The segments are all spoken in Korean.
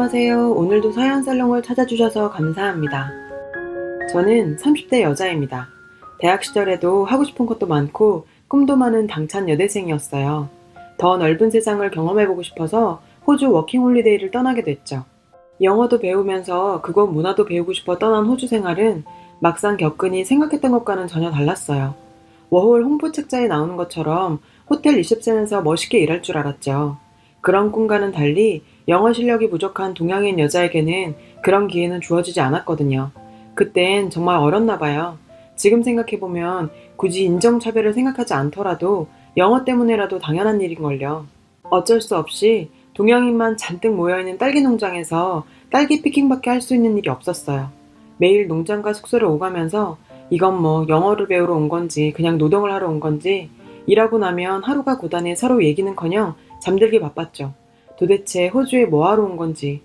안녕하세요. 오늘도 서현살롱을 찾아주셔서 감사합니다. 저는 30대 여자입니다. 대학 시절에도 하고 싶은 것도 많고 꿈도 많은 당찬 여대생이었어요. 더 넓은 세상을 경험해보고 싶어서 호주 워킹홀리데이를 떠나게 됐죠. 영어도 배우면서 그곳 문화도 배우고 싶어 떠난 호주 생활은 막상 겪으니 생각했던 것과는 전혀 달랐어요. 워홀 홍보 책자에 나오는 것처럼 호텔 리셉션에서 멋있게 일할 줄 알았죠. 그런 꿈과는 달리 영어 실력이 부족한 동양인 여자에게는 그런 기회는 주어지지 않았거든요. 그땐 정말 어렸나 봐요. 지금 생각해보면 굳이 인종차별을 생각하지 않더라도 영어 때문에라도 당연한 일인걸요. 어쩔 수 없이 동양인만 잔뜩 모여있는 딸기 농장에서 딸기 피킹밖에 할 수 있는 일이 없었어요. 매일 농장과 숙소를 오가면서 이건 뭐 영어를 배우러 온 건지 그냥 노동을 하러 온 건지 일하고 나면 하루가 고단해 서로 얘기는커녕 잠들기 바빴죠. 도대체 호주에 뭐하러 온 건지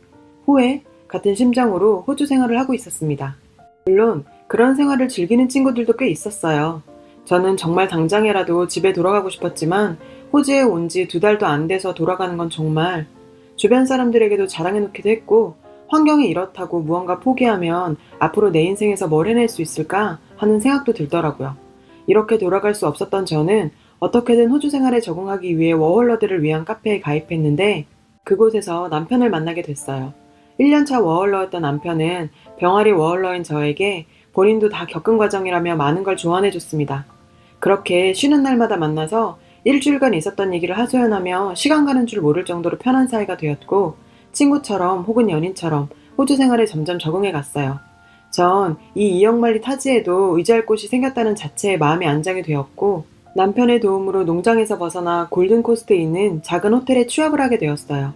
후회 같은 심정으로 호주 생활을 하고 있었습니다. 물론 그런 생활을 즐기는 친구들도 꽤 있었어요. 저는 정말 당장이라도 집에 돌아가고 싶었지만 호주에 온 지 2달도 안 돼서 돌아가는 건 정말 주변 사람들에게도 자랑해놓기도 했고 환경이 이렇다고 무언가 포기하면 앞으로 내 인생에서 뭘 해낼 수 있을까 하는 생각도 들더라고요. 이렇게 돌아갈 수 없었던 저는 어떻게든 호주 생활에 적응하기 위해 워홀러들을 위한 카페에 가입했는데 그곳에서 남편을 만나게 됐어요. 1년차 워홀러였던 남편은 병아리 워홀러인 저에게 본인도 다 겪은 과정이라며 많은 걸 조언해줬습니다. 그렇게 쉬는 날마다 만나서 일주일간 있었던 얘기를 하소연하며 시간 가는 줄 모를 정도로 편한 사이가 되었고 친구처럼 혹은 연인처럼 호주 생활에 점점 적응해 갔어요. 전 이 이역만리 타지에도 의지할 곳이 생겼다는 자체에 마음이 안정이 되었고 남편의 도움으로 농장에서 벗어나 골든코스트에 있는 작은 호텔에 취업을 하게 되었어요.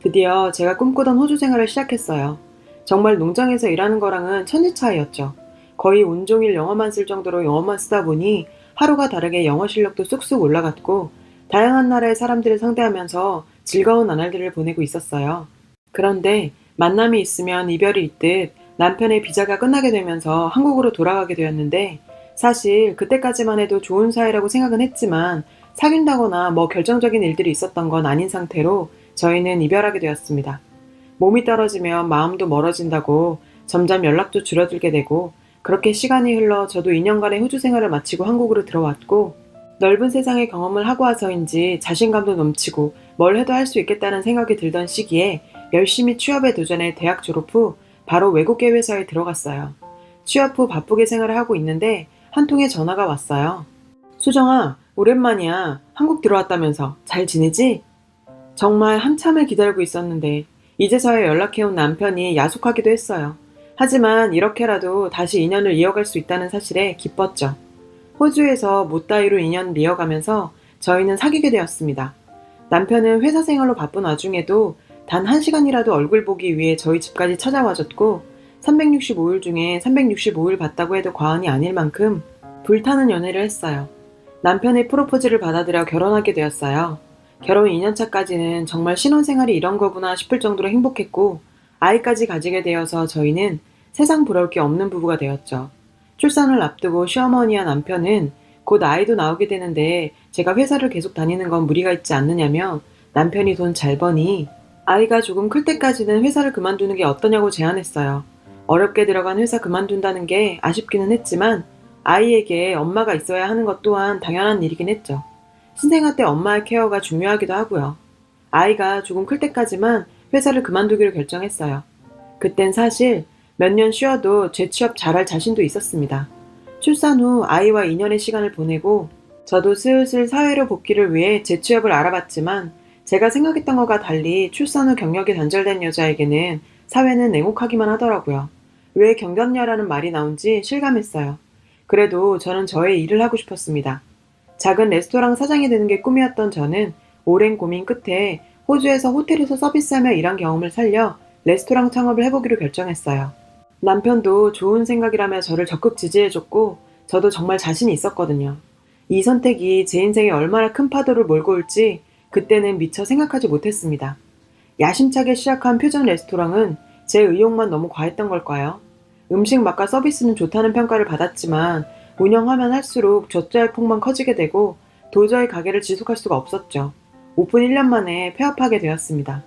드디어 제가 꿈꾸던 호주 생활을 시작했어요. 정말 농장에서 일하는 거랑은 천지 차이였죠. 거의 온종일 영어만 쓸 정도로 영어만 쓰다 보니 하루가 다르게 영어 실력도 쑥쑥 올라갔고 다양한 나라의 사람들을 상대하면서 즐거운 나날들을 보내고 있었어요. 그런데 만남이 있으면 이별이 있듯 남편의 비자가 끝나게 되면서 한국으로 돌아가게 되었는데 사실 그때까지만 해도 좋은 사이라고 생각은 했지만 사귄다거나 뭐 결정적인 일들이 있었던 건 아닌 상태로 저희는 이별하게 되었습니다. 몸이 떨어지면 마음도 멀어진다고 점점 연락도 줄어들게 되고 그렇게 시간이 흘러 저도 2년간의 호주 생활을 마치고 한국으로 들어왔고 넓은 세상의 경험을 하고 와서인지 자신감도 넘치고 뭘 해도 할 수 있겠다는 생각이 들던 시기에 열심히 취업에 도전해 대학 졸업 후 바로 외국계 회사에 들어갔어요. 취업 후 바쁘게 생활을 하고 있는데 한 통의 전화가 왔어요. 수정아, 오랜만이야. 한국 들어왔다면서 잘 지내지? 정말 한참을 기다리고 있었는데 이제서야 연락해온 남편이 야속하기도 했어요. 하지만 이렇게라도 다시 인연을 이어갈 수 있다는 사실에 기뻤죠. 호주에서 못다이로 인연을 이어가면서 저희는 사귀게 되었습니다. 남편은 회사 생활로 바쁜 와중에도 단 1시간이라도 얼굴 보기 위해 저희 집까지 찾아와줬고 365일 중에 365일 봤다고 해도 과언이 아닐 만큼 불타는 연애를 했어요. 남편의 프로포즈를 받아들여 결혼하게 되었어요. 결혼 2년차까지는 정말 신혼생활이 이런 거구나 싶을 정도로 행복했고 아이까지 가지게 되어서 저희는 세상 부러울 게 없는 부부가 되었죠. 출산을 앞두고 시어머니와 남편은 곧 아이도 나오게 되는데 제가 회사를 계속 다니는 건 무리가 있지 않느냐며 남편이 돈 잘 버니 아이가 조금 클 때까지는 회사를 그만두는 게 어떠냐고 제안했어요. 어렵게 들어간 회사 그만둔다는 게 아쉽기는 했지만 아이에게 엄마가 있어야 하는 것 또한 당연한 일이긴 했죠. 신생아 때 엄마의 케어가 중요하기도 하고요. 아이가 조금 클 때까지만 회사를 그만두기로 결정했어요. 그땐 사실 몇 년 쉬어도 재취업 잘할 자신도 있었습니다. 출산 후 아이와 2년의 시간을 보내고 저도 슬슬 사회로 복귀를 위해 재취업을 알아봤지만 제가 생각했던 것과 달리 출산 후 경력이 단절된 여자에게는 사회는 냉혹하기만 하더라고요. 왜 경견녀라는 말이 나온지 실감했어요. 그래도 저는 저의 일을 하고 싶었습니다. 작은 레스토랑 사장이 되는 게 꿈이었던 저는 오랜 고민 끝에 호주에서 호텔에서 서비스하며 일한 경험을 살려 레스토랑 창업을 해보기로 결정했어요. 남편도 좋은 생각이라며 저를 적극 지지해줬고 저도 정말 자신이 있었거든요. 이 선택이 제 인생에 얼마나 큰 파도를 몰고 올지 그때는 미처 생각하지 못했습니다. 야심차게 시작한 퓨전 레스토랑은 제 의욕만 너무 과했던 걸까요? 음식 맛과 서비스는 좋다는 평가를 받았지만 운영하면 할수록 젖잘 폭만 커지게 되고 도저히 가게를 지속할 수가 없었죠. 오픈 1년 만에 폐업하게 되었습니다.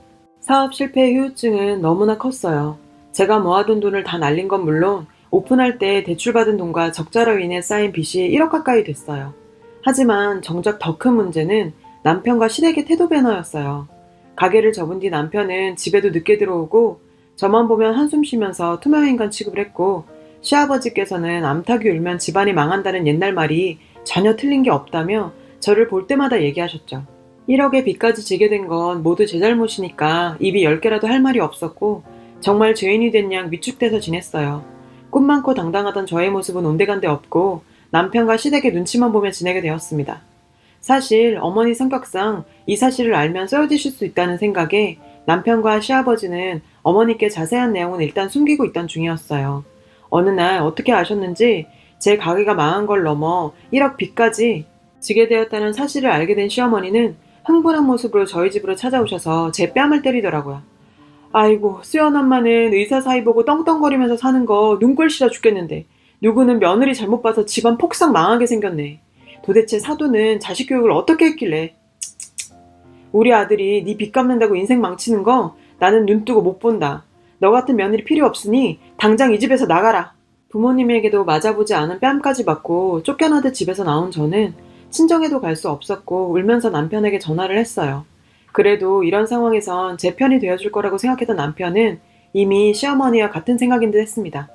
사업 실패의 후유증은 너무나 컸어요. 제가 모아둔 돈을 다 날린 건 물론 오픈할 때 대출받은 돈과 적자로 인해 쌓인 빚이 1억 가까이 됐어요. 하지만 정작 더 큰 문제는 남편과 시댁의 태도 변화였어요. 가게를 접은 뒤 남편은 집에도 늦게 들어오고 저만 보면 한숨 쉬면서 투명인간 취급을 했고, 시아버지께서는 암탉이 울면 집안이 망한다는 옛날 말이 전혀 틀린 게 없다며 저를 볼 때마다 얘기하셨죠. 1억의 빚까지 지게 된 건 모두 제 잘못이니까 입이 10개라도 할 말이 없었고, 정말 죄인이 된 양 위축돼서 지냈어요. 꿈 많고 당당하던 저의 모습은 온데간데 없고 남편과 시댁의 눈치만 보며 지내게 되었습니다. 사실 어머니 성격상 이 사실을 알면 쓰러지실 수 있다는 생각에 남편과 시아버지는 어머니께 자세한 내용은 일단 숨기고 있던 중이었어요. 어느 날 어떻게 아셨는지 제 가게가 망한 걸 넘어 1억 빚까지 지게 되었다는 사실을 알게 된 시어머니는 흥분한 모습으로 저희 집으로 찾아오셔서 제 뺨을 때리더라고요. 아이고, 수연 엄마는 의사 사이 보고 떵떵거리면서 사는 거 눈꼴 싫어 죽겠는데 누구는 며느리 잘못 봐서 집안 폭삭 망하게 생겼네. 도대체 사돈은 자식 교육을 어떻게 했길래. 우리 아들이 네 빚 갚는다고 인생 망치는 거 나는 눈 뜨고 못 본다. 너 같은 며느리 필요 없으니 당장 이 집에서 나가라. 부모님에게도 맞아보지 않은 뺨까지 맞고 쫓겨나듯 집에서 나온 저는 친정에도 갈 수 없었고 울면서 남편에게 전화를 했어요. 그래도 이런 상황에선 제 편이 되어줄 거라고 생각했던 남편은 이미 시어머니와 같은 생각인 듯 했습니다.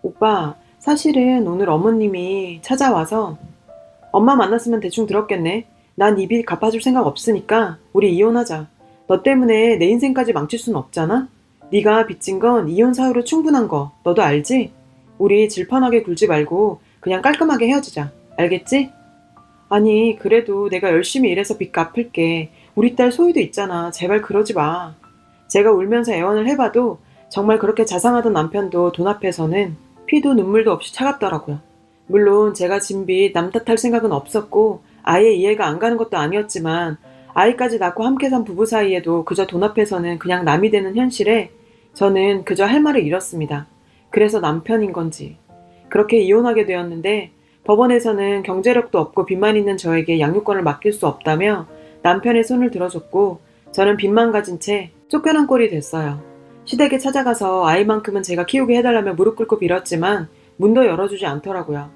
오빠, 사실은 오늘 어머님이 찾아와서 엄마 만났으면 대충 들었겠네. 난 이 빚 갚아줄 생각 없으니까 우리 이혼하자. 너 때문에 내 인생까지 망칠 순 없잖아? 네가 빚진 건 이혼 사유로 충분한 거 너도 알지? 우리 질펀하게 굴지 말고 그냥 깔끔하게 헤어지자. 알겠지? 아니, 그래도 내가 열심히 일해서 빚 갚을게. 우리 딸 소희도 있잖아. 제발 그러지 마. 제가 울면서 애원을 해봐도 정말 그렇게 자상하던 남편도 돈 앞에서는 피도 눈물도 없이 차갑더라고요. 물론 제가 진 빚 남 탓할 생각은 없었고 아예 이해가 안 가는 것도 아니었지만 아이까지 낳고 함께 산 부부 사이에도 그저 돈 앞에서는 그냥 남이 되는 현실에 저는 그저 할 말을 잃었습니다. 그래서 남편인 건지. 그렇게 이혼하게 되었는데 법원에서는 경제력도 없고 빚만 있는 저에게 양육권을 맡길 수 없다며 남편의 손을 들어줬고 저는 빚만 가진 채 쫓겨난 꼴이 됐어요. 시댁에 찾아가서 아이만큼은 제가 키우게 해달라며 무릎 꿇고 빌었지만 문도 열어주지 않더라고요.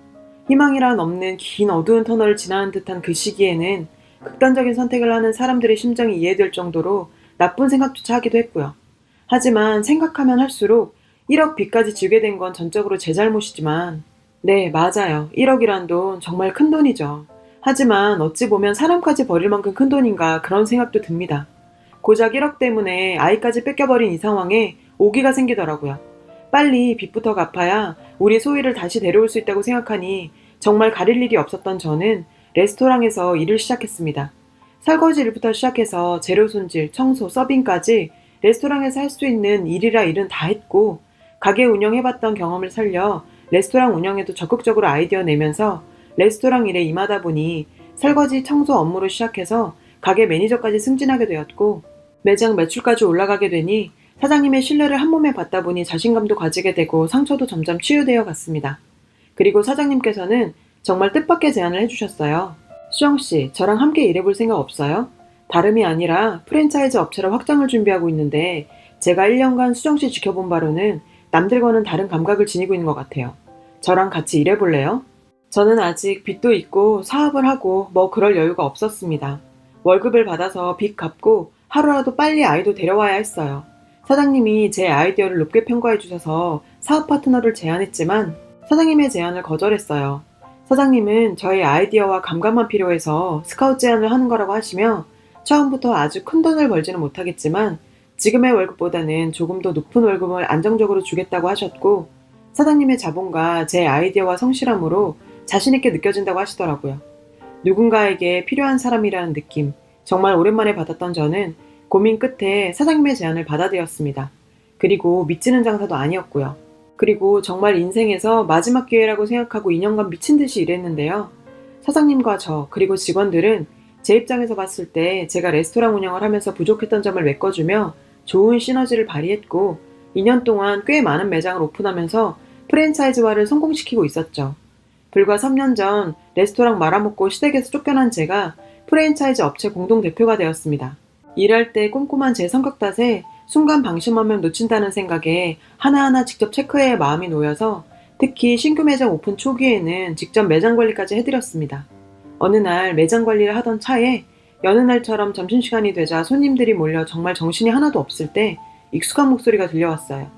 희망이란 없는 긴 어두운 터널을 지나는 듯한 그 시기에는 극단적인 선택을 하는 사람들의 심정이 이해될 정도로 나쁜 생각조차 하기도 했고요. 하지만 생각하면 할수록 1억 빚까지 지게 된 건 전적으로 제 잘못이지만, 네, 맞아요. 1억이란 돈 정말 큰 돈이죠. 하지만 어찌 보면 사람까지 버릴 만큼 큰 돈인가 그런 생각도 듭니다. 고작 1억 때문에 아이까지 뺏겨버린 이 상황에 오기가 생기더라고요. 빨리 빚부터 갚아야 우리 소희를 다시 데려올 수 있다고 생각하니 정말 가릴 일이 없었던 저는 레스토랑에서 일을 시작했습니다. 설거지 일부터 시작해서 재료 손질, 청소, 서빙까지 레스토랑에서 할 수 있는 일이라 일은 다 했고, 가게 운영해봤던 경험을 살려 레스토랑 운영에도 적극적으로 아이디어 내면서 레스토랑 일에 임하다 보니 설거지, 청소 업무로 시작해서 가게 매니저까지 승진하게 되었고, 매장 매출까지 올라가게 되니 사장님의 신뢰를 한 몸에 받다 보니 자신감도 가지게 되고 상처도 점점 치유되어 갔습니다. 그리고 사장님께서는 정말 뜻밖의 제안을 해주셨어요. 수정씨, 저랑 함께 일해볼 생각 없어요? 다름이 아니라 프랜차이즈 업체로 확장을 준비하고 있는데 제가 1년간 수정씨 지켜본 바로는 남들과는 다른 감각을 지니고 있는 것 같아요. 저랑 같이 일해볼래요? 저는 아직 빚도 있고 사업을 하고 뭐 그럴 여유가 없었습니다. 월급을 받아서 빚 갚고 하루라도 빨리 아이도 데려와야 했어요. 사장님이 제 아이디어를 높게 평가해 주셔서 사업 파트너를 제안했지만 사장님의 제안을 거절했어요. 사장님은 저의 아이디어와 감각만 필요해서 스카우트 제안을 하는 거라고 하시며 처음부터 아주 큰 돈을 벌지는 못하겠지만 지금의 월급보다는 조금 더 높은 월급을 안정적으로 주겠다고 하셨고, 사장님의 자본과 제 아이디어와 성실함으로 자신있게 느껴진다고 하시더라고요. 누군가에게 필요한 사람이라는 느낌, 정말 오랜만에 받았던 저는 고민 끝에 사장님의 제안을 받아들였습니다. 그리고 믿지는 장사도 아니었고요. 그리고 정말 인생에서 마지막 기회라고 생각하고 2년간 미친 듯이 일했는데요. 사장님과 저, 그리고 직원들은 제 입장에서 봤을 때 제가 레스토랑 운영을 하면서 부족했던 점을 메꿔주며 좋은 시너지를 발휘했고 2년 동안 꽤 많은 매장을 오픈하면서 프랜차이즈화를 성공시키고 있었죠. 불과 3년 전 레스토랑 말아먹고 시댁에서 쫓겨난 제가 프랜차이즈 업체 공동대표가 되었습니다. 일할 때 꼼꼼한 제 성격 탓에 순간 방심하면 놓친다는 생각에 하나하나 직접 체크해야 마음이 놓여서 특히 신규 매장 오픈 초기에는 직접 매장 관리까지 해드렸습니다. 어느 날 매장 관리를 하던 차에 여느 날처럼 점심시간이 되자 손님들이 몰려 정말 정신이 하나도 없을 때 익숙한 목소리가 들려왔어요.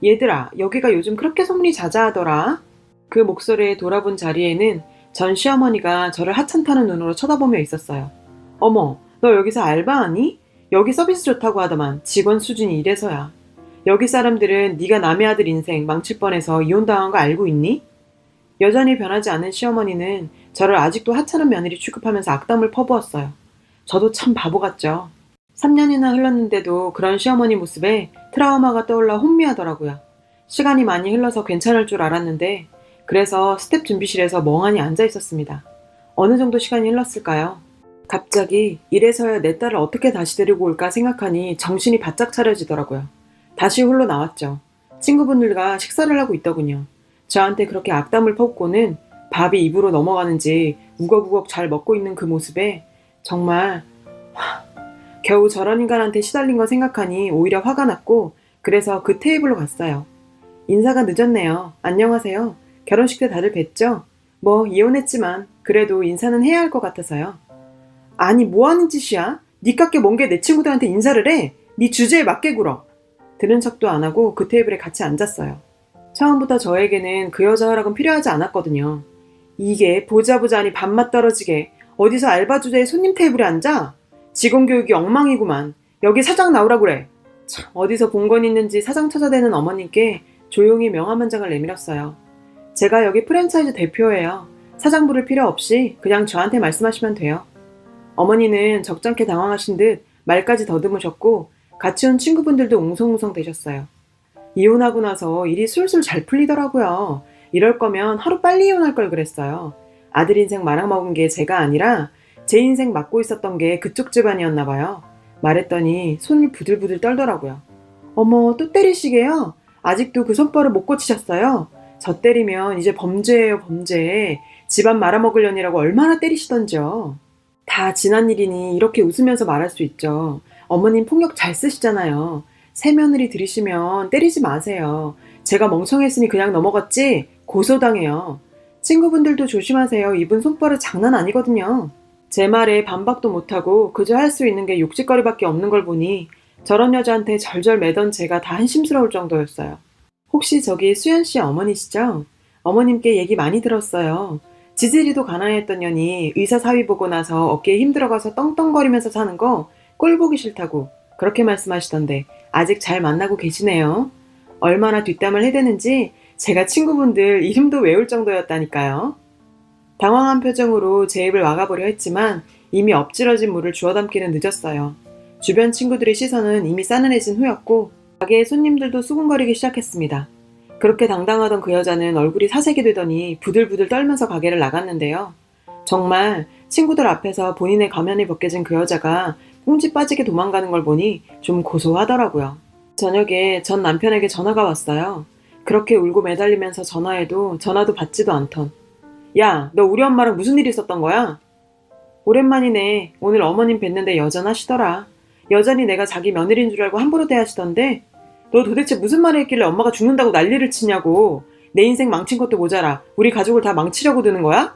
얘들아, 여기가 요즘 그렇게 소문이 자자하더라. 그 목소리에 돌아본 자리에는 전 시어머니가 저를 하찮다는 눈으로 쳐다보며 있었어요. 어머, 너 여기서 알바하니? 여기 서비스 좋다고 하더만 직원 수준이 이래서야. 여기 사람들은 네가 남의 아들 인생 망칠 뻔해서 이혼당한 거 알고 있니? 여전히 변하지 않은 시어머니는 저를 아직도 하찮은 며느리 취급하면서 악담을 퍼부었어요. 저도 참 바보 같죠. 3년이나 흘렀는데도 그런 시어머니 모습에 트라우마가 떠올라 혼미하더라고요. 시간이 많이 흘러서 괜찮을 줄 알았는데 그래서 스텝 준비실에서 멍하니 앉아 있었습니다. 어느 정도 시간이 흘렀을까요? 갑자기 이래서야 내 딸을 어떻게 다시 데리고 올까 생각하니 정신이 바짝 차려지더라고요. 다시 홀로 나왔죠. 친구분들과 식사를 하고 있더군요. 저한테 그렇게 악담을 퍼붓고는 밥이 입으로 넘어가는지 우걱우걱 잘 먹고 있는 그 모습에 정말 겨우 저런 인간한테 시달린 거 생각하니 오히려 화가 났고 그래서 그 테이블로 갔어요. 인사가 늦었네요. 안녕하세요. 결혼식 때 다들 뵀죠? 뭐 이혼했지만 그래도 인사는 해야 할 것 같아서요. 아니 뭐하는 짓이야? 니깎게 먼 게 내 친구들한테 인사를 해? 니 주제에 맞게 굴어. 들은 척도 안 하고 그 테이블에 같이 앉았어요. 처음부터 저에게는 그 여자 허락은 필요하지 않았거든요. 이게 보자 아니 밥맛 떨어지게 어디서 알바 주제에 손님 테이블에 앉아? 직원 교육이 엉망이구만. 여기 사장 나오라 그래. 참 어디서 본 건 있는지 사장 찾아대는 어머님께 조용히 명함 한 장을 내밀었어요. 제가 여기 프랜차이즈 대표예요. 사장 부를 필요 없이 그냥 저한테 말씀하시면 돼요. 어머니는 적잖게 당황하신 듯 말까지 더듬으셨고 같이 온 친구분들도 웅성웅성 되셨어요. 이혼하고 나서 일이 술술 잘 풀리더라고요. 이럴 거면 하루 빨리 이혼할 걸 그랬어요. 아들 인생 말아먹은 게 제가 아니라 제 인생 맡고 있었던 게 그쪽 집안이었나 봐요. 말했더니 손을 부들부들 떨더라고요. 어머, 또 때리시게요? 아직도 그 손버릇 못 고치셨어요? 저 때리면 이제 범죄예요, 범죄. 집안 말아먹으려니라고 얼마나 때리시던지요. 다 지난 일이니 이렇게 웃으면서 말할 수 있죠. 어머님 폭력 잘 쓰시잖아요. 새며느리 들이시면 때리지 마세요. 제가 멍청했으니 그냥 넘어갔지 고소당해요. 친구분들도 조심하세요. 이분 손버릇 장난 아니거든요. 제 말에 반박도 못하고 그저 할 수 있는 게 욕짓거리밖에 없는 걸 보니 저런 여자한테 절절 매던 제가 다 한심스러울 정도였어요. 혹시 저기 수연씨 어머니시죠? 어머님께 얘기 많이 들었어요. 지지리도 가난했던 년이 의사 사위 보고 나서 어깨에 힘들어가서 떵떵거리면서 사는 거 꼴 보기 싫다고 그렇게 말씀하시던데 아직 잘 만나고 계시네요. 얼마나 뒷담을 해대는지 제가 친구분들 이름도 외울 정도였다니까요. 당황한 표정으로 제 입을 막아보려 했지만 이미 엎질러진 물을 주워 담기는 늦었어요. 주변 친구들의 시선은 이미 싸늘해진 후였고 가게의 손님들도 수군거리기 시작했습니다. 그렇게 당당하던 그 여자는 얼굴이 사색이 되더니 부들부들 떨면서 가게를 나갔는데요. 정말 친구들 앞에서 본인의 가면이 벗겨진 그 여자가 꽁지 빠지게 도망가는 걸 보니 좀 고소하더라고요. 저녁에 전 남편에게 전화가 왔어요. 그렇게 울고 매달리면서 전화해도 전화도 받지도 않던. 야, 너 우리 엄마랑 무슨 일 있었던 거야? 오랜만이네. 오늘 어머님 뵀는데 여전하시더라. 여전히 내가 자기 며느리인 줄 알고 함부로 대하시던데 너 도대체 무슨 말을 했길래 엄마가 죽는다고 난리를 치냐고. 내 인생 망친 것도 모자라 우리 가족을 다 망치려고 드는 거야?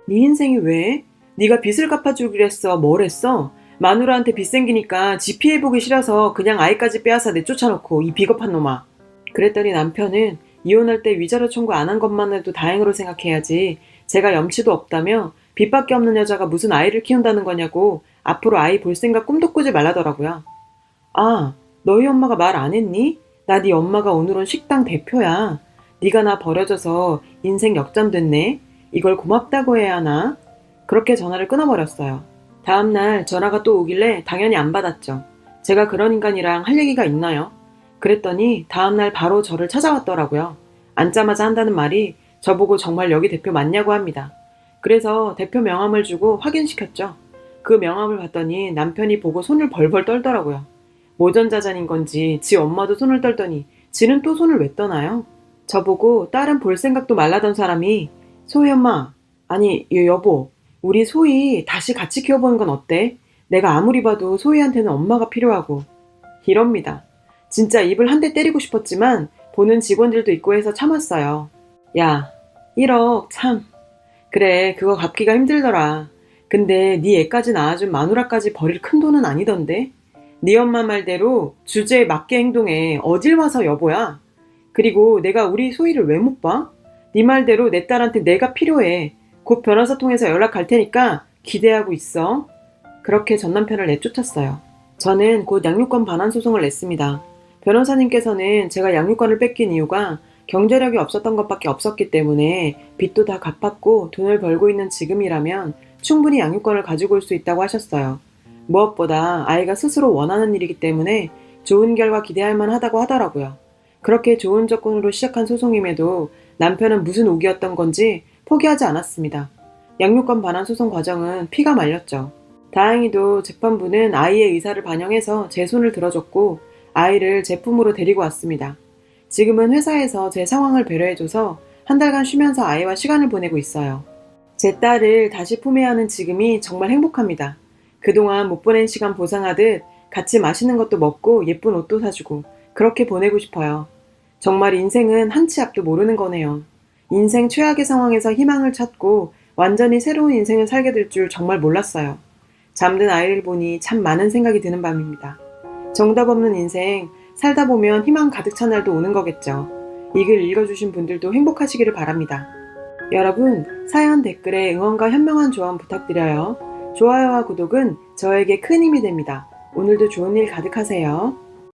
네 인생이 왜? 네가 빚을 갚아주기로 했어. 뭘 했어? 마누라한테 빚 생기니까 지 피해보기 싫어서 그냥 아이까지 빼앗아 내쫓아놓고 이 비겁한 놈아. 그랬더니 남편은 이혼할 때 위자료 청구 안 한 것만 해도 다행으로 생각해야지 제가 염치도 없다며 빚밖에 없는 여자가 무슨 아이를 키운다는 거냐고 앞으로 아이 볼 생각 꿈도 꾸지 말라더라고요. 아, 너희 엄마가 말 안 했니? 나 네 엄마가 오늘은 식당 대표야. 네가 나 버려줘서 인생 역전됐네. 이걸 고맙다고 해야 하나? 그렇게 전화를 끊어버렸어요. 다음날 전화가 또 오길래 당연히 안 받았죠. 제가 그런 인간이랑 할 얘기가 있나요? 그랬더니 다음날 바로 저를 찾아왔더라고요. 앉자마자 한다는 말이 저보고 정말 여기 대표 맞냐고 합니다. 그래서 대표 명함을 주고 확인시켰죠. 그 명함을 봤더니 남편이 보고 손을 벌벌 떨더라고요. 모전자잔인 건지 지 엄마도 손을 떨더니 지는 또 손을 왜 떠나요? 저보고 딸은 볼 생각도 말라던 사람이 소희 엄마, 아니 여보, 우리 소희 다시 같이 키워보는 건 어때? 내가 아무리 봐도 소희한테는 엄마가 필요하고 이럽니다. 진짜 입을 한 대 때리고 싶었지만 보는 직원들도 있고 해서 참았어요. 야, 1억 참. 그래, 그거 갚기가 힘들더라. 근데 네 애까지 낳아준 마누라까지 버릴 큰 돈은 아니던데? 네 엄마 말대로 주제에 맞게 행동해. 어딜 와서 여보야? 그리고 내가 우리 소희를 왜 못 봐? 네 말대로 내 딸한테 내가 필요해. 곧 변호사 통해서 연락 갈 테니까 기대하고 있어. 그렇게 전 남편을 내쫓았어요. 저는 곧 양육권 반환 소송을 냈습니다. 변호사님께서는 제가 양육권을 뺏긴 이유가 경제력이 없었던 것밖에 없었기 때문에 빚도 다 갚았고 돈을 벌고 있는 지금이라면 충분히 양육권을 가지고 올 수 있다고 하셨어요. 무엇보다 아이가 스스로 원하는 일이기 때문에 좋은 결과 기대할 만하다고 하더라고요. 그렇게 좋은 조건으로 시작한 소송임에도 남편은 무슨 우기였던 건지 포기하지 않았습니다. 양육권 반환 소송 과정은 피가 말렸죠. 다행히도 재판부는 아이의 의사를 반영해서 제 손을 들어줬고 아이를 제 품으로 데리고 왔습니다. 지금은 회사에서 제 상황을 배려해줘서 한 달간 쉬면서 아이와 시간을 보내고 있어요. 제 딸을 다시 품에 안은 지금이 정말 행복합니다. 그동안 못 보낸 시간 보상하듯 같이 맛있는 것도 먹고 예쁜 옷도 사주고 그렇게 보내고 싶어요. 정말 인생은 한 치 앞도 모르는 거네요. 인생 최악의 상황에서 희망을 찾고 완전히 새로운 인생을 살게 될 줄 정말 몰랐어요. 잠든 아이를 보니 참 많은 생각이 드는 밤입니다. 정답 없는 인생, 살다 보면 희망 가득 찬 날도 오는 거겠죠. 이 글 읽어주신 분들도 행복하시기를 바랍니다. 여러분, 사연 댓글에 응원과 현명한 조언 부탁드려요. 좋아요와 구독은 저에게 큰 힘이 됩니다. 오늘도 좋은 일 가득하세요.